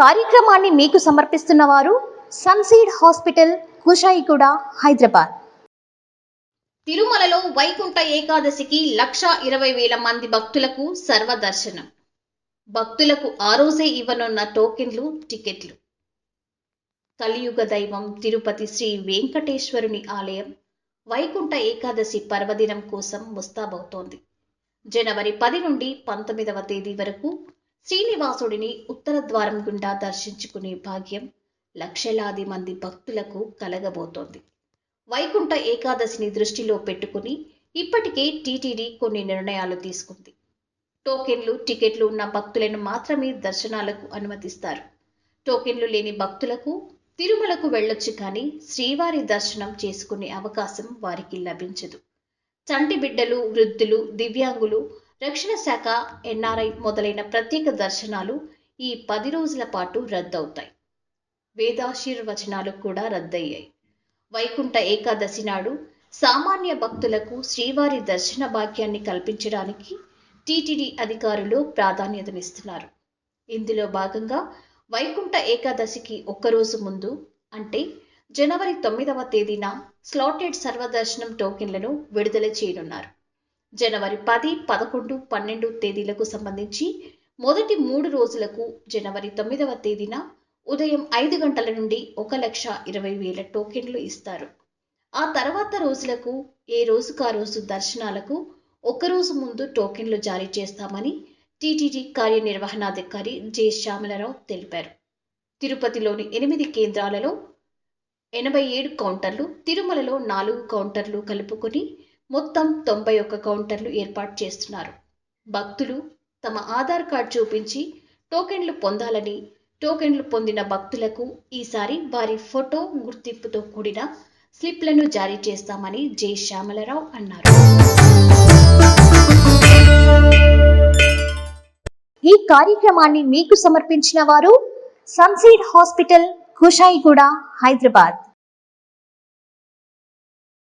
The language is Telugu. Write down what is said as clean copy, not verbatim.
కార్యక్రమాన్ని మీకు సమర్పిస్తున్న వారు సన్సీడ్ హాస్పిటల్, కుషాయిగూడ, హైదరాబాద్. తిరుమలలో వైకుంఠ ఏకాదశికి 1,20,000 మంది భక్తులకు సర్వదర్శనం. భక్తులకు ఆ రోజే ఇవ్వనున్న టోకెన్లు, టికెట్లు. కలియుగ దైవం తిరుపతి శ్రీ వెంకటేశ్వరుని ఆలయం వైకుంఠ ఏకాదశి పర్వదినం కోసం ముస్తాబవుతోంది. జనవరి 10 నుండి 19వ తేదీ వరకు శ్రీనివాసుడిని ఉత్తర ద్వారం గుండా దర్శించుకునే భాగ్యం లక్షలాది మంది భక్తులకు కలగబోతోంది. వైకుంఠ ఏకాదశిని దృష్టిలో పెట్టుకుని ఇప్పటికే టీటీడీ కొన్ని నిర్ణయాలు తీసుకుంది. టోకెన్లు, టికెట్లు ఉన్న భక్తులను మాత్రమే దర్శనాలకు అనుమతిస్తారు. టోకెన్లు లేని భక్తులకు తిరుమలకు వెళ్లొచ్చు, కానీ శ్రీవారి దర్శనం చేసుకునే అవకాశం వారికి లభించదు. చంటి బిడ్డలు, వృద్ధులు, దివ్యాంగులు, రక్షణ శాఖ, ఎన్ఆర్ఐ మొదలైన ప్రత్యేక దర్శనాలు ఈ 10 రోజుల పాటు రద్దవుతాయి. వేదాశీర్వచనాలు కూడా రద్దయ్యాయి. వైకుంఠ ఏకాదశి నాడు సామాన్య భక్తులకు శ్రీవారి దర్శన భాగ్యాన్ని కల్పించడానికి టీటీడీ అధికారులు ప్రాధాన్యతనిస్తున్నారు. ఇందులో భాగంగా వైకుంఠ ఏకాదశికి ఒక్కరోజు ముందు, అంటే జనవరి 9వ తేదీన స్లాటెడ్ సర్వదర్శనం టోకెన్లను విడుదల చేయనున్నారు. జనవరి 10, 11, 12 తేదీలకు సంబంధించి మొదటి 3 రోజులకు జనవరి 9వ తేదీన ఉదయం 5 గంటల నుండి 1,20,000 టోకెన్లు ఇస్తారు. ఆ తర్వాత రోజులకు ఏ రోజుకా రోజు దర్శనాలకు ఒక్కరోజు ముందు టోకెన్లు జారీ చేస్తామని టీటీడీ కార్యనిర్వహణాధికారి జె. శ్యామలరావు తెలిపారు. తిరుపతిలోని 8 కేంద్రాలలో 87 కౌంటర్లు, తిరుమలలో 4 కౌంటర్లు కలుపుకొని మొత్తం 91 కౌంటర్లు ఏర్పాటు చేస్తున్నారు. భక్తులు తమ ఆధార్ కార్డు చూపించి టోకెన్లు పొందాలని, టోకెన్లు పొందిన భక్తులకు ఈసారి వారి ఫోటో, గుర్తింపుతో కూడిన స్లిప్లను జారీ చేస్తామని జె. శ్యామలరావు అన్నారు. ఈ కార్యక్రమాన్ని మీకు సమర్పించిన వారు సన్సీడ్ హాస్పిటల్, కుషాయిగూడ, హైదరాబాద్.